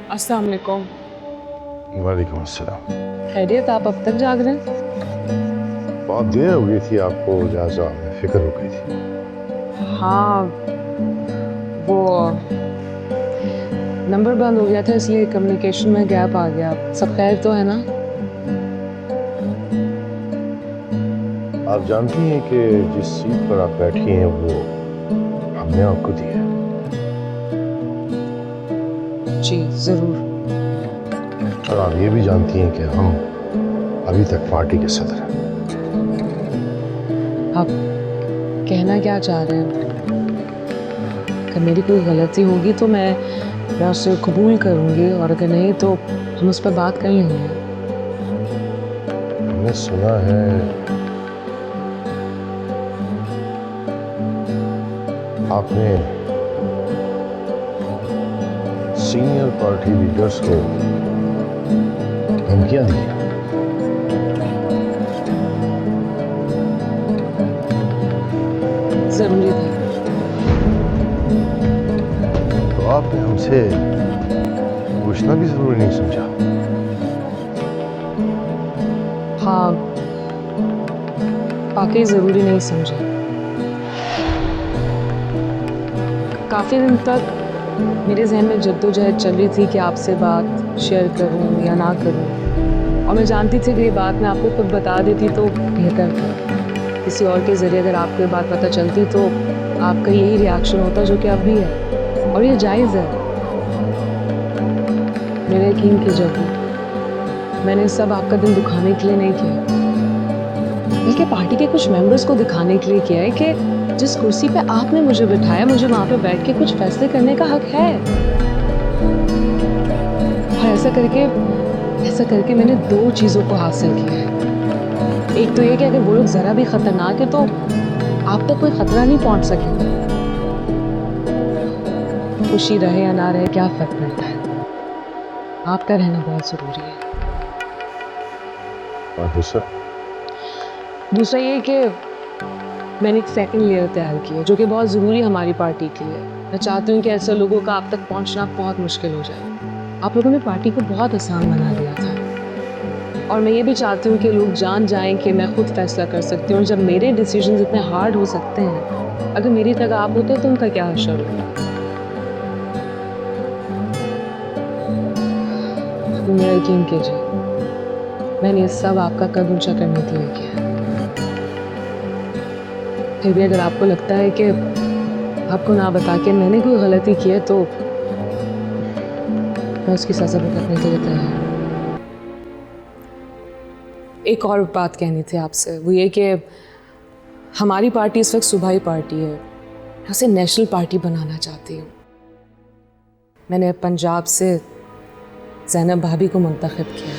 अस्सलाम वालेकुम। वालेकुम अस्सलाम। खैरियत, आप अब तक जाग रहे हैं? बहुत देर हो गई थी आपको, लिहाजा में फिक्र हो गई थी। हाँ, वो नंबर बंद हो गया था इसलिए कम्युनिकेशन में गैप आ गया। सब खैर तो है ना? आप जानती हैं कि जिस सीट पर आप बैठी हैं वो हमने आपको दी है। जी ज़रूर। और आप ये भी जानती हैं कि हम अभी तक पार्टी के सदर हैं। आप कहना क्या चाह रहे हैं? अगर मेरी कोई गलती होगी तो मैं उससे कबूल करूँगी, और अगर नहीं तो हम उस पर बात कर लेंगे। हमने सुना है आपने सीनियर पार्टी लीडर्स को धमकियां दी। ज़रूरी था। तो आपने हमसे पूछना भी जरूरी नहीं समझा। हाँ, वाकई ज़रूरी नहीं समझा। काफ़ी दिन तक मेरे जहन में जद्दोजहद चल रही थी कि आपसे बात शेयर करूं या ना करूं, और मैं जानती थी कि ये बात मैं आपको खुद बता देती तो बेहतर था। किसी और के ज़रिए अगर आपको ये बात पता चलती तो आपका यही रिएक्शन होता जो कि अब भी है, और ये जायज़ है। मेरा यकीन कीजिए, मैंने सब आपका दिल दुखाने के लिए नहीं किया, बल्कि पार्टी के कुछ मेंबर्स को दिखाने के लिए किया है कि जिस कुर्सी पे आपने मुझे बिठाया, मुझे वहाँ पे बैठ के कुछ फैसले करने का हक है। और ऐसा करके मैंने दो चीज़ों को हासिल किया है। एक तो ये कि अगर वो लोग ज़रा भी खतरनाक है तो आप तक कोई खतरा नहीं पहुँच सकेगा। खुशी रहे या ना रहे क्या फर्क पड़ता है, आपका रहना बहुत ज़रूरी है। और दूसरा ये कि मैंने एक सेकंड लेयर तैयार की है जो कि बहुत ज़रूरी है हमारी पार्टी के लिए। मैं चाहती हूँ कि ऐसे लोगों का आप तक पहुँचना बहुत मुश्किल हो जाए। आप लोगों ने पार्टी को बहुत आसान बना दिया था, और मैं ये भी चाहती हूँ कि लोग जान जाएं कि मैं खुद फैसला कर सकती हूँ, और जब मेरे डिसीजंस इतने हार्ड हो सकते हैं, अगर मेरी जगह आप होते तो उनका क्या असर होता। मेरा यकीन कीजिए, मैंने ये सब आपका कद ऊंचा करने के लिए किया है। फिर भी अगर आपको लगता है कि आपको ना बता के मैंने कोई गलती की है तो मैं उसकी सजा भुगतने के लिए तैयार हूँ। एक और बात कहनी थी आपसे, वो ये कि हमारी पार्टी इस वक्त सूबाई पार्टी है, मैं उसे नेशनल पार्टी बनाना चाहती हूँ। मैंने पंजाब से ज़ैनब भाभी को मुंतखब किया।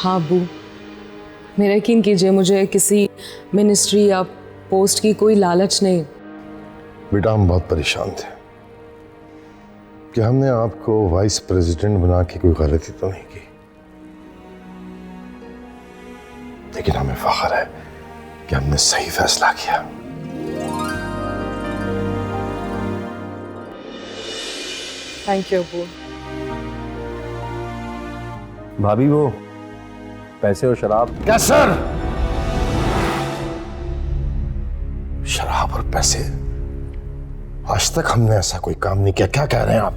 हाँ अब्बू, मेरा यकीन कीजिए, मुझे किसी मिनिस्ट्री या पोस्ट की कोई लालच नहीं। बेटा, हम बहुत परेशान थे कि हमने आपको वाइस प्रेसिडेंट बना के कोई गलती तो नहीं की, लेकिन हमें फख्र है कि हमने सही फैसला किया। थैंक यू अब्बू। भाभी, वो पैसे और शराब। क्या सर? शराब और पैसे? आज तक हमने ऐसा कोई काम नहीं किया। क्या कह रहे हैं आप?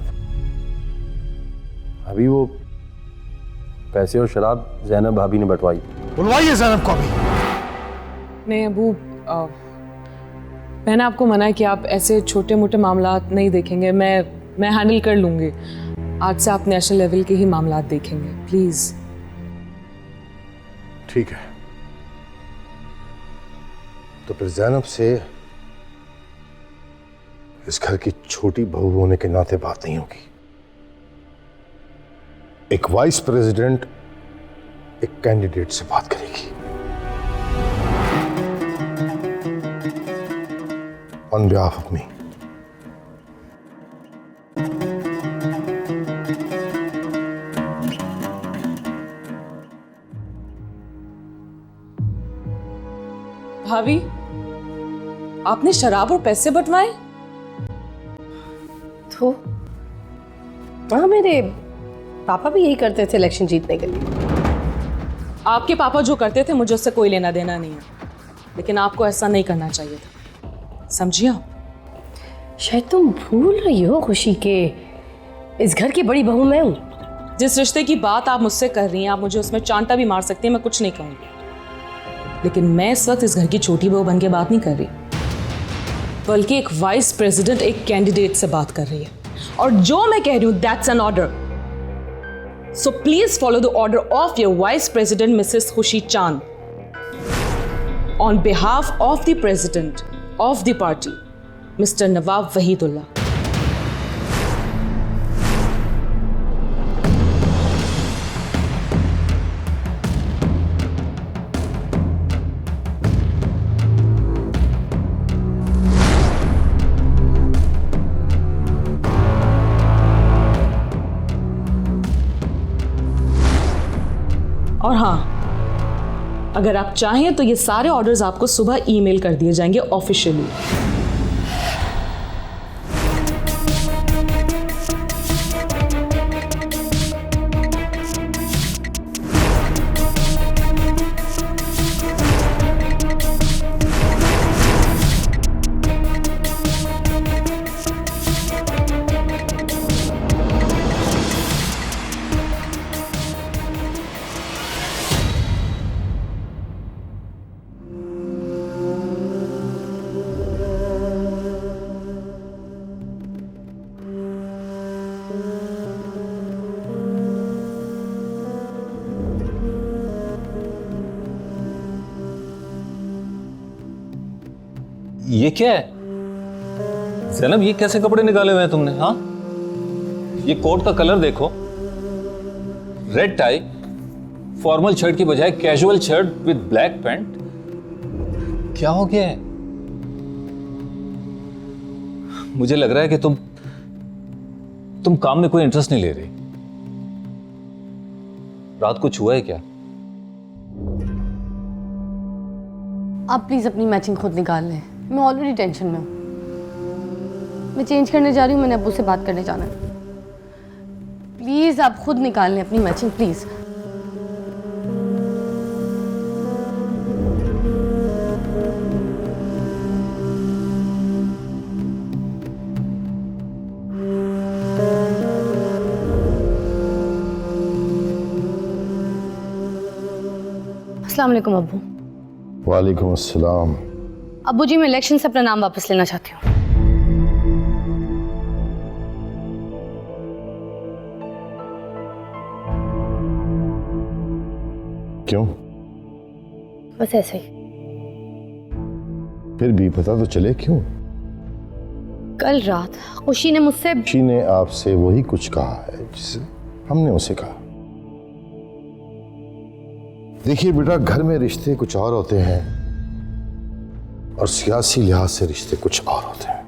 भाभी, वो पैसे और शराब ज़ैनब भाभी ने बंटवाई। बुलवाइए ज़ैनब को अभी। नहीं अब्बू, मैंने आपको मना किया, आप ऐसे छोटे मोटे मामला नहीं देखेंगे। मैं हैंडल कर लूँगी। आज से आप नेशनल लेवल के ही मामला देखेंगे, प्लीज़। ठीक है, तो फिर ज़ैनब से इस घर की छोटी बहू होने के नाते बात नहीं होगी। एक वाइस प्रेसिडेंट एक कैंडिडेट से बात करेगी। On behalf of me. भाभी, आपने शराब और पैसे बंटवाए? तो हाँ, मेरे पापा भी यही करते थे इलेक्शन जीतने के लिए। आपके पापा जो करते थे मुझे उससे कोई लेना देना नहीं है, लेकिन आपको ऐसा नहीं करना चाहिए था, समझिए आप? शायद तुम भूल रही हो खुशी के इस घर की बड़ी बहू मैं हूँ। जिस रिश्ते की बात आप मुझसे कर रही हैं, आप मुझे उसमें चांटा भी मार सकती हैं, मैं कुछ नहीं कहूँगी, लेकिन मैं इस वक्त इस घर की छोटी बहू बन के बात नहीं कर रही, बल्कि एक वाइस प्रेसिडेंट, एक कैंडिडेट से बात कर रही है। और जो मैं कह रही हूँ that's an order, so please follow the order of your vice president Mrs Khushi Chand on behalf of the president of the party mister Nawab Wahidullah. और हाँ, अगर आप चाहें तो ये सारे ऑर्डर्स आपको सुबह ईमेल कर दिए जाएंगे ऑफिशियली। ये क्या है ज़ैनब, ये कैसे कपड़े निकाले हुए हैं तुमने? हाँ, ये कोट का कलर देखो, रेड टाई, फॉर्मल शर्ट की बजाय casual shirt with black pant. क्या हो गया है? मुझे लग रहा है कि तुम काम में कोई इंटरेस्ट नहीं ले रही। रात कुछ हुआ है क्या? आप प्लीज अपनी मैचिंग खुद निकाल लें, मैं ऑलरेडी टेंशन में हूँ। मैं चेंज करने जा रही हूँ, मैंने अब्बू से बात करने जाना है। प्लीज आप खुद निकाल लें अपनी मैचिंग, प्लीज। अस्सलाम वालेकुम अब्बू। वालेकुम अस्सलाम। अब्बू जी, मैं इलेक्शन से अपना नाम वापस लेना चाहती हूँ। क्यों? बस ऐसे ही। फिर भी पता तो चले क्यों? कल रात खुशी ने मुझसे खुशी ने आपसे वही कुछ कहा है जिसे हमने उसे कहा। देखिए बेटा, घर में रिश्ते कुछ और होते हैं और सियासी लिहाज से रिश्ते कुछ और होते हैं।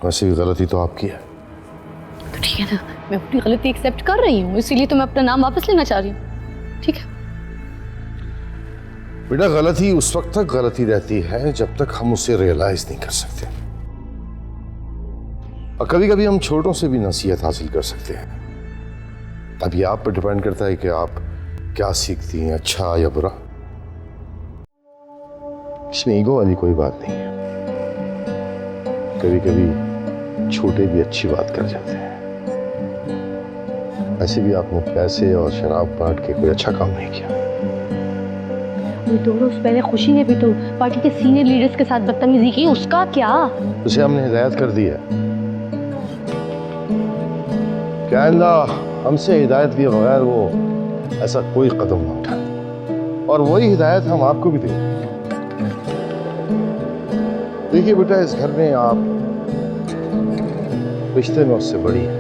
वैसे भी गलती तो आपकी है। तो ठीक है ना, मैं अपनी गलती एक्सेप्ट कर रही हूँ, इसीलिए तो मैं अपना नाम वापस लेना चाह रही हूँ। ठीक है बेटा, गलती उस वक्त तक गलती रहती है जब तक हम उसे रियलाइज नहीं कर सकते, और कभी कभी हम छोटों से भी नसीहत हासिल कर सकते हैं। अब ये आप पर डिपेंड करता है कि आप क्या सीखती हैं, अच्छा या बुरा। इसमें ईगो वाली कोई बात नहीं है। कभी कभी छोटे भी अच्छी बात कर जाते हैं। ऐसे भी आपने पैसे और शराब बांट के कोई अच्छा काम नहीं किया। 2 रोज पहले खुशी ने भी तो पार्टी के सीनियर लीडर्स के साथ बदतमीजी की, उसका क्या? उसे हमने हिदायत कर दी है कि आइंदा हमसे हिदायत दिए बगैर वो ऐसा कोई कदम न उठाए, और वही हिदायत हम आपको भी देंगे। देखिए बेटा, इस घर में आप रिश्ते में उससे बड़ी है,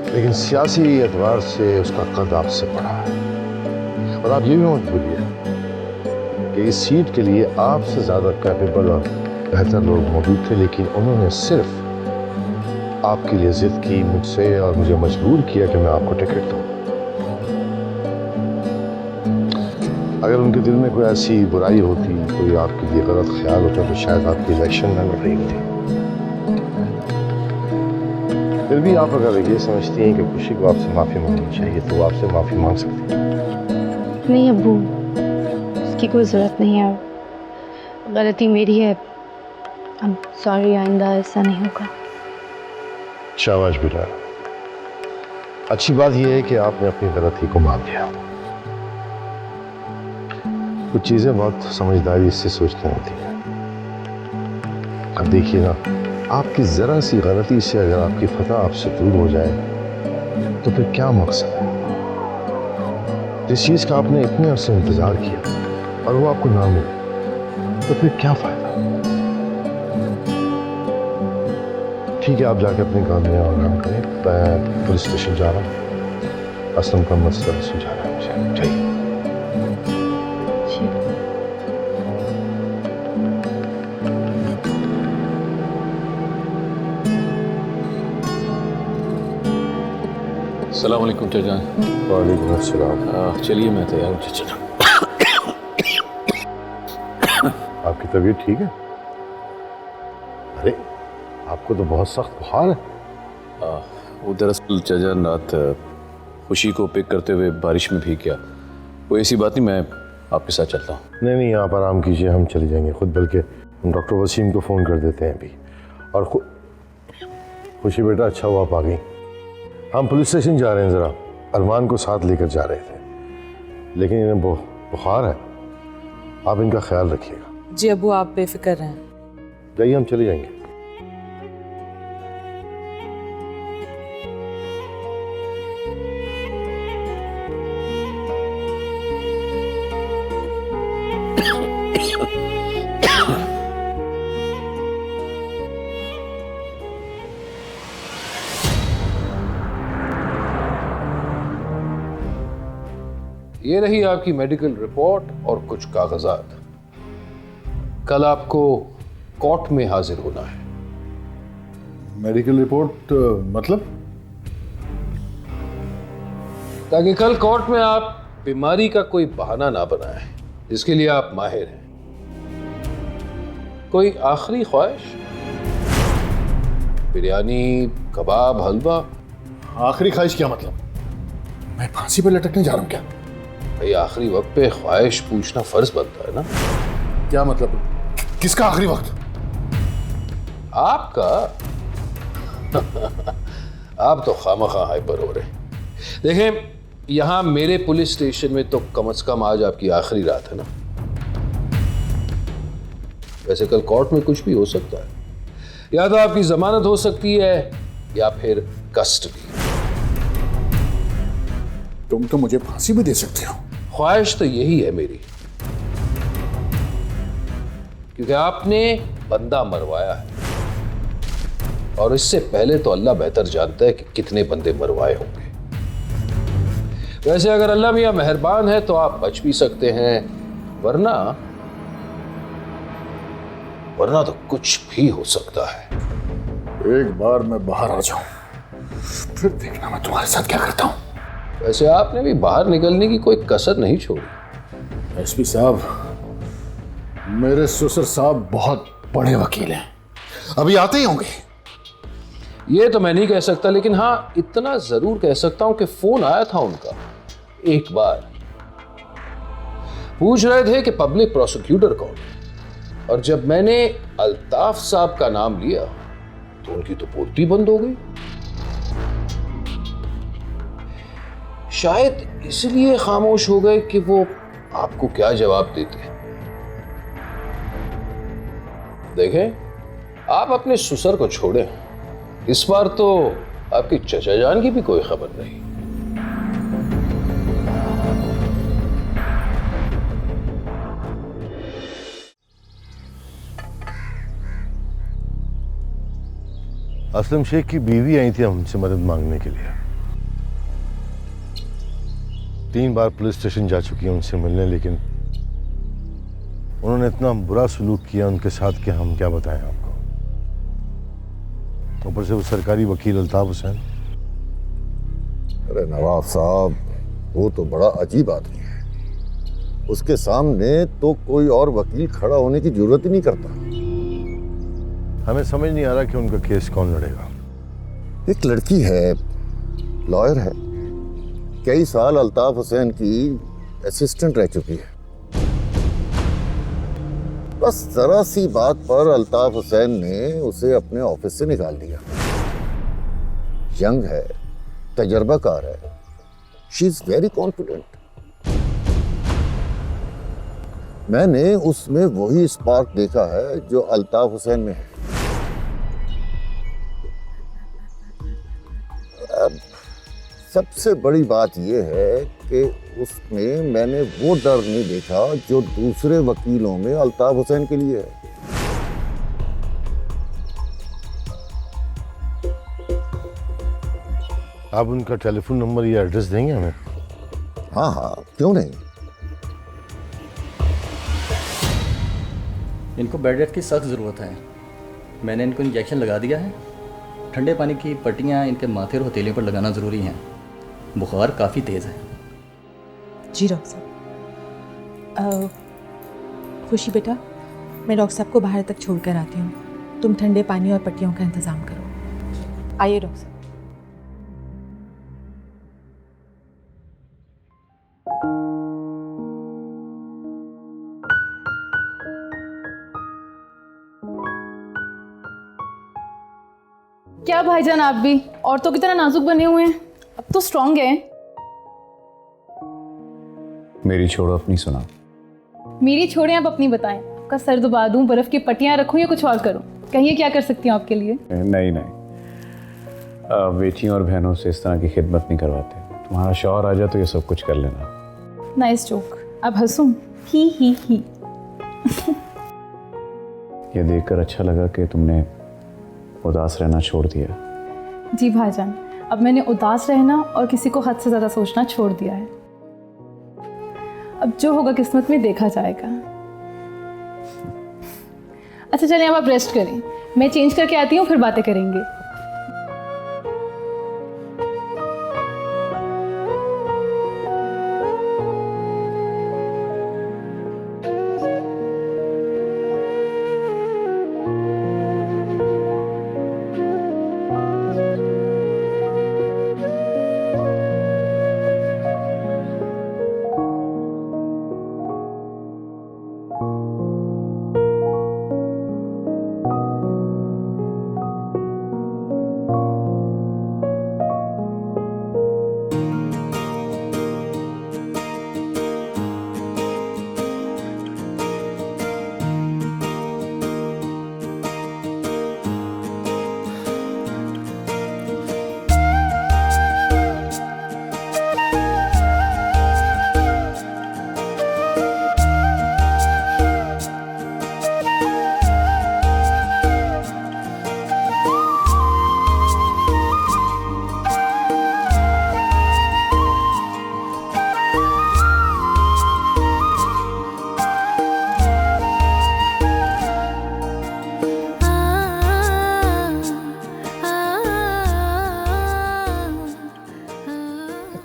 लेकिन सियासी एतबार से उसका कद आपसे बड़ा है। और आप ये भी मत भूलिए कि इस सीट के लिए आपसे ज्यादा कैपेबल और बेहतर लोग मौजूद थे, लेकिन उन्होंने सिर्फ आपके लिए जिद की मुझसे और मुझे मजबूर किया कि मैं आपको टिकट दूं। अगर उनके दिल में कोई ऐसी बुराई होती, कोई आपके लिए गलत ख्याल होता, तो शायद आपकी इलेक्शन न लड़ रही होती। फिर भी आप अगर ये समझती हैं कि खुशी को आपसे माफ़ी मांगनी चाहिए तो आपसे माफ़ी मांग सकती हैं। नहीं अब्बू, इसकी कोई ज़रूरत नहीं है। गलती मेरी है। I'm सॉरी, आइंदा ऐसा नहीं होगा। शाबाश बेटा, अच्छी बात यह है कि आपने अपनी गलती को मान लिया। कुछ चीज़ें बहुत समझदारी से सोचनी होती हैं। अब देखिए ना, आपकी ज़रा सी गलती से अगर आपकी फतह आपसे दूर हो जाए तो फिर क्या मकसद है? जिस चीज़ का आपने इतने अरसे इंतज़ार किया और वो आपको ना मिले तो फिर क्या फ़ायदा? ठीक है, आप जाके अपने काम में आराम करें। मैं पुलिस स्टेशन जा रहा हूँ। असलम का मसला सुलझाना है मुझे। जाइए। अस्सलाम वालेकुम चाचा। वालेकुम अस्सलाम। चलिए मैं तैयार हूँ चाचा। आपकी तबीयत ठीक है? अरे आपको तो बहुत सख्त बुखार है। वो दरअसल चाचा रात खुशी को पिक करते हुए बारिश में भीग गया। कोई ऐसी बात नहीं, मैं आपके साथ चलता हूँ। नहीं नहीं, आप आराम कीजिए, हम चले जाएंगे खुद। बल्कि हम डॉक्टर वसीम को फ़ोन कर देते हैं अभी। और खुशी बेटा, अच्छा हुआ आप आ गई। हम पुलिस स्टेशन जा रहे हैं, ज़रा अरमान को साथ लेकर जा रहे थे, लेकिन इन्हें बुखार है। आप इनका ख्याल रखिएगा। जी अबू, आप बेफिक्र रहें। जाइए, हम चले जाएंगे। ये रही आपकी मेडिकल रिपोर्ट और कुछ कागजात। कल आपको कोर्ट में हाजिर होना है। मेडिकल रिपोर्ट मतलब? ताकि कल कोर्ट में आप बीमारी का कोई बहाना ना बनाएं, जिसके लिए आप माहिर हैं। कोई आखिरी ख्वाहिश? बिरयानी, कबाब, हलवा? आखिरी ख्वाहिश क्या मतलब? मैं फांसी पर लटकने जा रहा हूँ क्या? भाई, आखिरी वक्त पे ख्वाहिश पूछना फर्ज बनता है ना। क्या मतलब? किसका आखिरी वक्त? आपका। आप तो खामखा हाइपर हो रहे। देखें, यहां मेरे पुलिस स्टेशन में तो कम से कम आज आपकी आखिरी रात है ना। वैसे कल कोर्ट में कुछ भी हो सकता है। या तो आपकी जमानत हो सकती है या फिर कस्टडी। तुम तो मुझे फांसी भी दे सकते हो। ख्वाहिश तो यही है मेरी, क्योंकि आपने बंदा मरवाया है और इससे पहले तो अल्लाह बेहतर जानता है कि कितने बंदे मरवाए होंगे। वैसे अगर अल्लाह मियां मेहरबान है तो आप बच भी सकते हैं, वरना तो कुछ भी हो सकता है। एक बार मैं बाहर आ जाऊं, फिर देखना मैं तुम्हारे साथ क्या करता हूं। वैसे आपने भी बाहर निकलने की कोई कसर नहीं छोड़ी। एसपी साहब, मेरे ससुर साहब बहुत बड़े वकील हैं, अभी आते ही होंगे। ये तो मैं नहीं कह सकता, लेकिन हाँ इतना जरूर कह सकता हूं कि फोन आया था उनका एक बार। पूछ रहे थे कि पब्लिक प्रोसिक्यूटर कौन है, और जब मैंने अल्ताफ साहब का नाम लिया तो उनकी तो बोलती बंद हो गई। शायद इसलिए खामोश हो गए कि वो आपको क्या जवाब देते। देखें, आप अपने ससुर को छोड़ें, इस बार तो आपकी चचा जान की भी कोई खबर नहीं। असलम शेख की बीवी आई थी हमसे मदद मांगने के लिए। 3 बार पुलिस स्टेशन जा चुकी है उनसे मिलने, लेकिन उन्होंने इतना बुरा सलूक किया उनके साथ कि हम क्या बताएं आपको। ऊपर से वो सरकारी वकील अल्ताफ हुसैन। अरे नवाब साहब, वो तो बड़ा अजीब आदमी है। उसके सामने तो कोई और वकील खड़ा होने की जरूरत ही नहीं करता। हमें समझ नहीं आ रहा कि उनका केस कौन लड़ेगा। एक लड़की है, लॉयर है, कई साल अल्ताफ हुसैन की असिस्टेंट रह चुकी है। बस जरा सी बात पर अल्ताफ हुसैन ने उसे अपने ऑफिस से निकाल दिया। यंग है, तजर्बाकार है, शी इज वेरी कॉन्फिडेंट। मैंने उसमें वही स्पार्क देखा है जो अल्ताफ हुसैन में है। अब सबसे बड़ी बात यह है कि उसमें मैंने वो डर नहीं देखा जो दूसरे वकीलों में अल्ताफ हुसैन के लिए है। आप उनका टेलीफोन नंबर या एड्रेस देंगे हमें? हाँ हाँ, क्यों नहीं। इनको बेड रेस्ट की सख्त ज़रूरत है। मैंने इनको इंजेक्शन लगा दिया है। ठंडे पानी की पट्टियाँ इनके माथे और हथेलियों पर लगाना ज़रूरी हैं। बुखार काफ़ी तेज़ है। जी डॉक्टर साहब। खुशी बेटा, मैं डॉक्टर साहब को बाहर तक छोड़ कर आती हूँ। तुम ठंडे पानी और पट्टियों का इंतज़ाम करो। आइए डॉक्टर साहब। क्या भाईजान, आप भी औरतों की तरह नाजुक बने हुए हैं। अब तो स्ट्रांग हैं। मेरी छोड़ो, अपनी सुना। मेरी छोड़ें, आप अपनी बताएं। आपका सर दबा दूं, बर्फ की पट्टियां रखूं या कुछ और करूं? कहिए क्या कर सकती हूँ आपके लिए? नहीं नहीं, बेटियों और बहनों से इस तरह की खिदमत नहीं करवाते। तुम्हारा शौहर आ जाए तो ये सब कुछ कर लेना। Nice joke. अब हंसूं? ही। ये देखकर अच्छा लगा कि तुमने उदास रहना छोड़ दिया। जी भाईजान, अब मैंने उदास रहना और किसी को हद से ज़्यादा सोचना छोड़ दिया है। अब जो होगा किस्मत में देखा जाएगा। अच्छा चलिए, अब आप रेस्ट करें, मैं चेंज करके आती हूँ, फिर बातें करेंगे।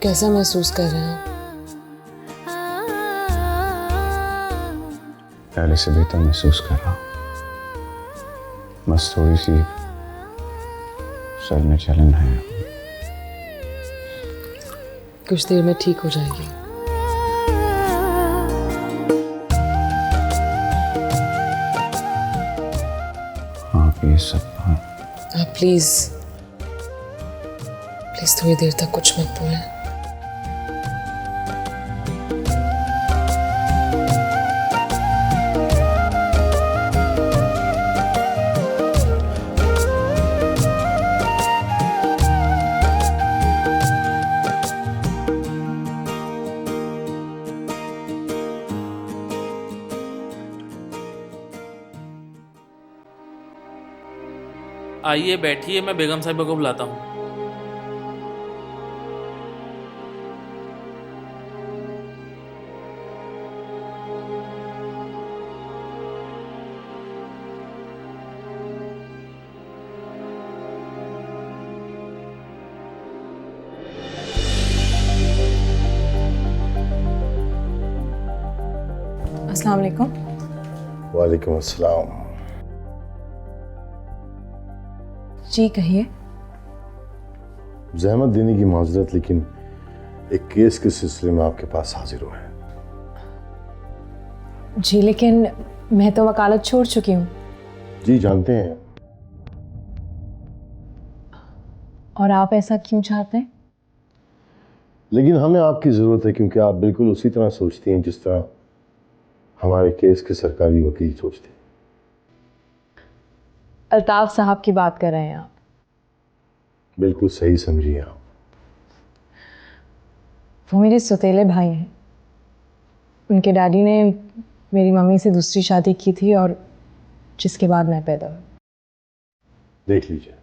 कैसा महसूस कर रहे हैं? पहले से बेहतर महसूस कर रहा हूँ। बस थोड़ी सी सर में जलन है। कुछ देर में ठीक हो जाएगी। आप ये सब आप प्लीज थोड़ी देर तक कुछ मत बोलें। आइए बैठिए, मैं बेगम साहिबा को बुलाता हूँ। अस्सलाम वालेकुम। वालेकुम अस्सलाम। जी कहिए। जहमत देने की माजरत, लेकिन एक केस के सिलसिले में आपके पास हाजिर हुए हैं। जी लेकिन मैं तो वकालत छोड़ चुकी हूँ। जी जानते हैं। और आप ऐसा क्यों चाहते हैं? लेकिन हमें आपकी ज़रूरत है, क्योंकि आप बिल्कुल उसी तरह सोचती हैं जिस तरह हमारे केस के सरकारी वकील सोचते हैं। अल्ताफ साहब की बात कर रहे हैं आप? बिल्कुल सही समझिए आप। वो मेरे सौतेले भाई हैं। उनके डैडी ने मेरी मम्मी से दूसरी शादी की थी और जिसके बाद मैं पैदा हुई। देख लीजिए,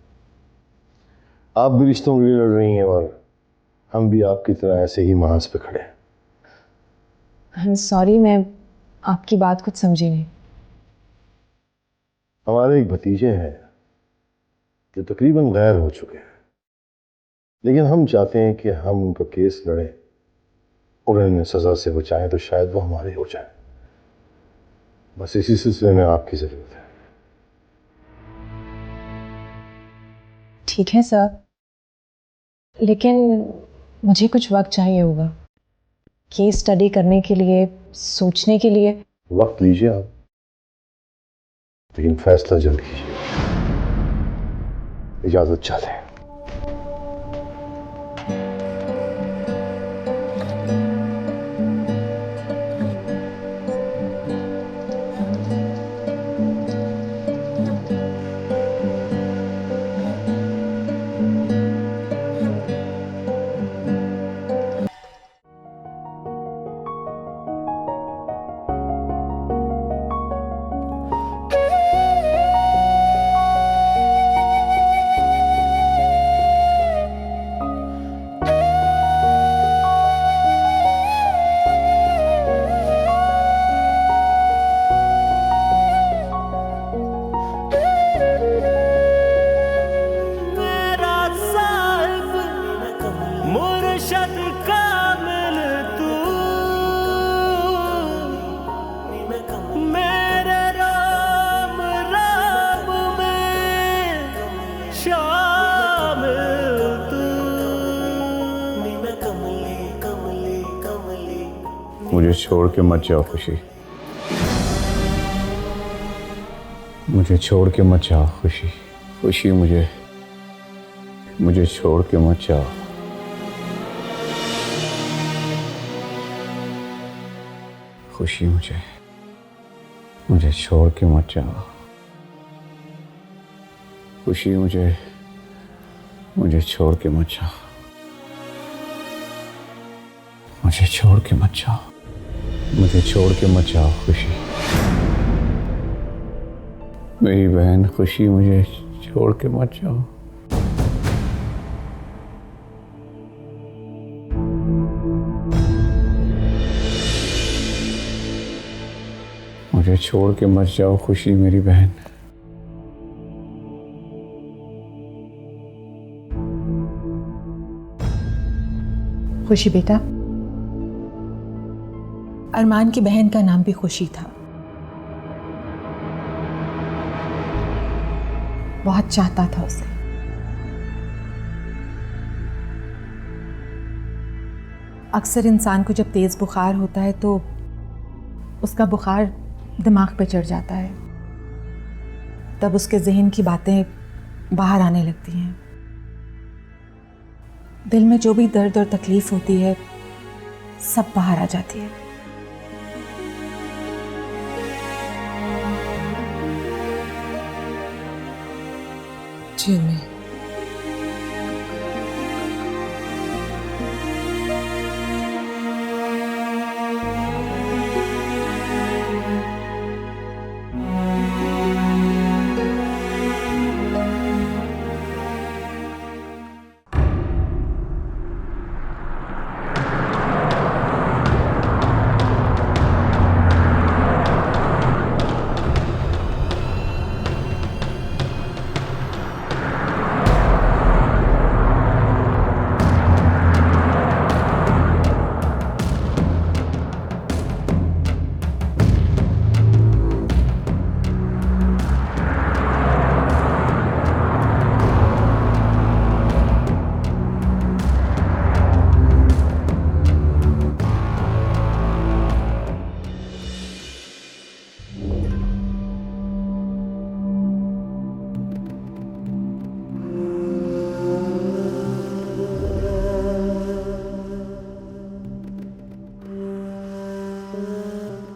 आप भी रिश्तों के लिए लड़ रही हैं और हम भी आपकी तरह ऐसे ही महाज पे खड़े हैं। सॉरी, मैं आपकी बात कुछ समझी नहीं। हमारे एक भतीजे हैं जो तकरीबन गैर हो चुके हैं, लेकिन हम चाहते हैं कि हम उनका केस लड़ें और उन्हें सज़ा से बचाएं, तो शायद वो हमारे हो जाए। बस इसी सिलसिले में आपकी ज़रूरत है। ठीक है सर, लेकिन मुझे कुछ वक्त चाहिए होगा केस स्टडी करने के लिए, सोचने के लिए। वक्त लीजिए आप, लेकिन फैसला जल्द कीजिए। इजाज़त चाहते हैं। मुझे छोड़ के मत जाओ खुशी, मुझे छोड़ के मत जाओ खुशी। खुशी मुझे छोड़ के मत जाओ। खुशी मुझे छोड़ के मत जाओ। खुशी मुझे छोड़ के मत जाओ। मुझे छोड़ के मत जाओ। मुझे छोड़ के मत जाओ खुशी। मेरी बहन खुशी, मुझे छोड़ के मत जाओ। मुझे छोड़ के मत जाओ खुशी, मेरी बहन। खुशी बेटा, अरमान की बहन का नाम भी खुशी था। बहुत चाहता था उसे। अक्सर इंसान को जब तेज बुखार होता है तो उसका बुखार दिमाग पे चढ़ जाता है, तब उसके जहन की बातें बाहर आने लगती हैं। दिल में जो भी दर्द और तकलीफ होती है सब बाहर आ जाती है। जी मैं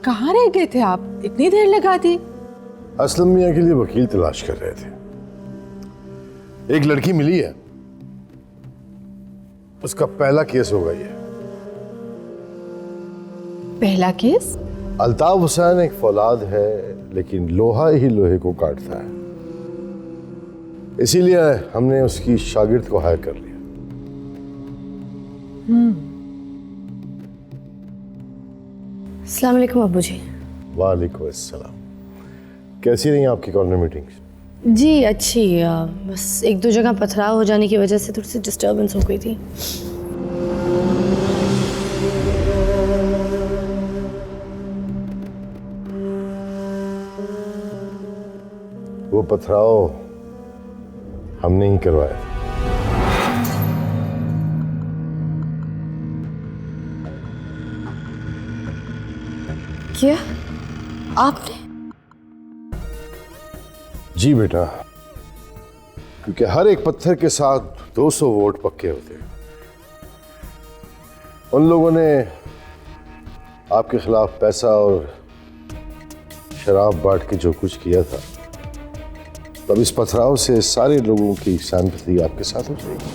कहाँ रह गए थे आप? इतनी देर लगा दी। असलम मियाँ के लिए वकील तलाश कर रहे थे। एक लड़की मिली है, उसका पहला केस होगा ये। पहला केस? अल्ताफ हुसैन एक फौलाद है, लेकिन लोहा ही लोहे को काटता है, इसीलिए हमने उसकी शागिर्द को हायर कर लिया। अस्सलाम वालेकुम अब्बू जी। वालेकुम अस्सलाम। कैसी रही आपकी कॉर्नर मीटिंग्स? जी अच्छी, बस एक दो जगह पथराव हो जाने की वजह से थोड़ी सी डिस्टर्बेंस हो गई थी। वो पथराव हमने ही करवाया। क्या आपने? जी बेटा, क्योंकि हर एक पत्थर के साथ 200 वोट पक्के होते हैं। उन लोगों ने आपके खिलाफ पैसा और शराब बांट के जो कुछ किया था, तब इस पथराव से सारे लोगों की सिंपैथी आपके साथ हो जाएगी।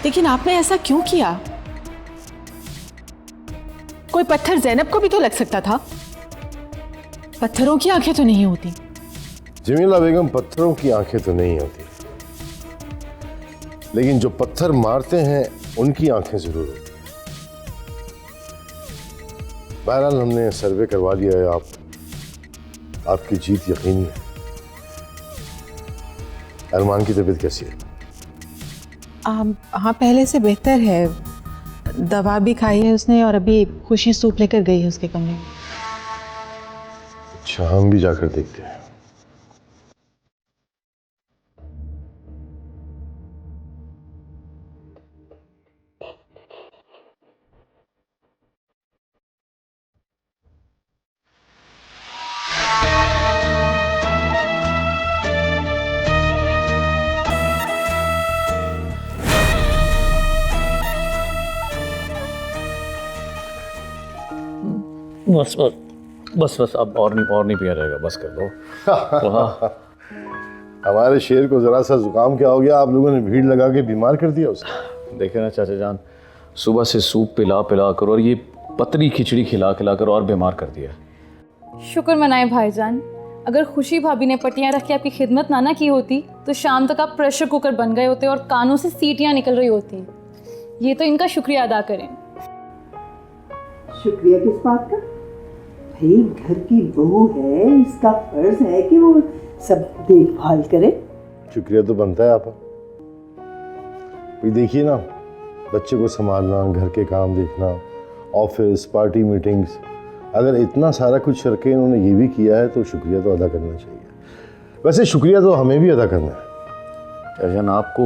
लेकिन आपने ऐसा क्यों किया? कोई पत्थर ज़ैनब को भी तो लग सकता था। पत्थरों की आंखें तो नहीं होती। जमीला बेगम, पत्थरों की आंखें तो नहीं होती, लेकिन जो पत्थर मारते हैं उनकी आंखें जरूर होती। बहरहाल हमने सर्वे करवा लिया है, आपकी जीत यकीनी है। अरमान की तबीयत कैसी है? हाँ, पहले से बेहतर है। दवा भी खाई है उसने और अभी खुशी सूप लेकर गई है उसके कमरे में। अच्छा, हम भी जाकर देखते हैं। बस बस बस बस, अब और नहीं पिया जाएगा, बस कर दो। हमारे शेर को जरा सा जुकाम क्या हो गया, आप लोगों ने भीड़ लगा के बीमार कर दिया उसे। देखे ना चाचा जान, सुबह से सूप पिला कर और ये पतली खिचड़ी खिला कर और बीमार कर दिया। शुक्र मनाए भाईजान, अगर खुशी भाभी ने पट्टियाँ रख के आपकी खिदमत ना की होती तो शाम तक आप प्रेशर कुकर बन गए होते और कानों से सीटियाँ निकल रही होती। ये तो इनका शुक्रिया अदा करें। शुक्रिया किस बात का? भाई घर की बहू है, इसका फर्ज है कि वो सब देखभाल करे। शुक्रिया तो बनता है आपका। देखिए ना, बच्चे को संभालना, घर के काम देखना, ऑफिस, पार्टी, मीटिंग्स, अगर इतना सारा कुछ करके इन्होंने ये भी किया है तो शुक्रिया तो अदा करना चाहिए। वैसे शुक्रिया तो हमें भी अदा करना है। चाचा, आपको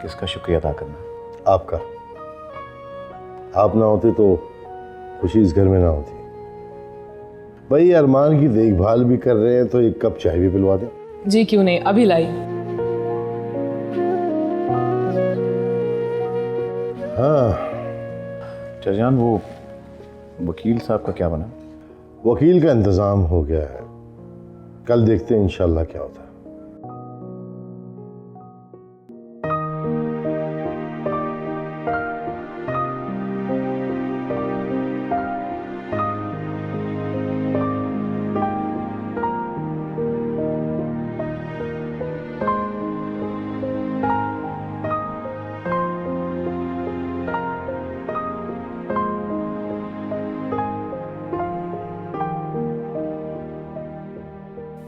किसका शुक्रिया अदा करना है? आपका। आप ना होते तो खुशी इस घर में ना होती। भाई अरमान की देखभाल भी कर रहे हैं तो एक कप चाय भी पिलवा दें। जी क्यों नहीं, अभी लाई। हाँ चाचान, वो वकील साहब का क्या बना? वकील का इंतजाम हो गया है, कल देखते हैं इंशाल्लाह क्या होता है।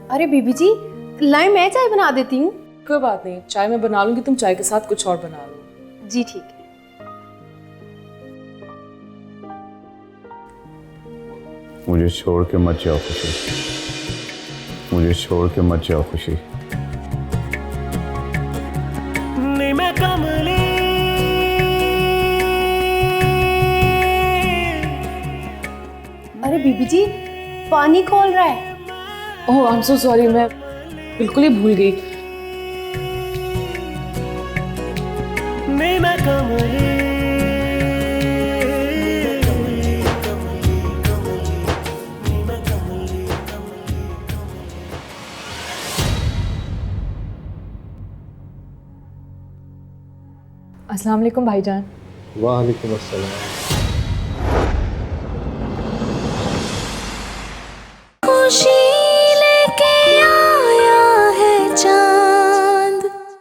अरे बीबी जी, लाए मैं चाय बना देती हूँ। कोई बात नहीं, चाय मैं बना लूंगी, तुम चाय के साथ कुछ और बना लो। जी ठीक है। मुझे छोड़ के मत जाओ खुशी, मुझे छोड़ के मत जाओ खुशी। अरे बीबी जी, पानी खोल रहा है। ओह आई एम सो सॉरी, मैं बिल्कुल ही भूल गई। अस्सलाम वालेकुम भाईजान। वालेकुम अस्सलाम।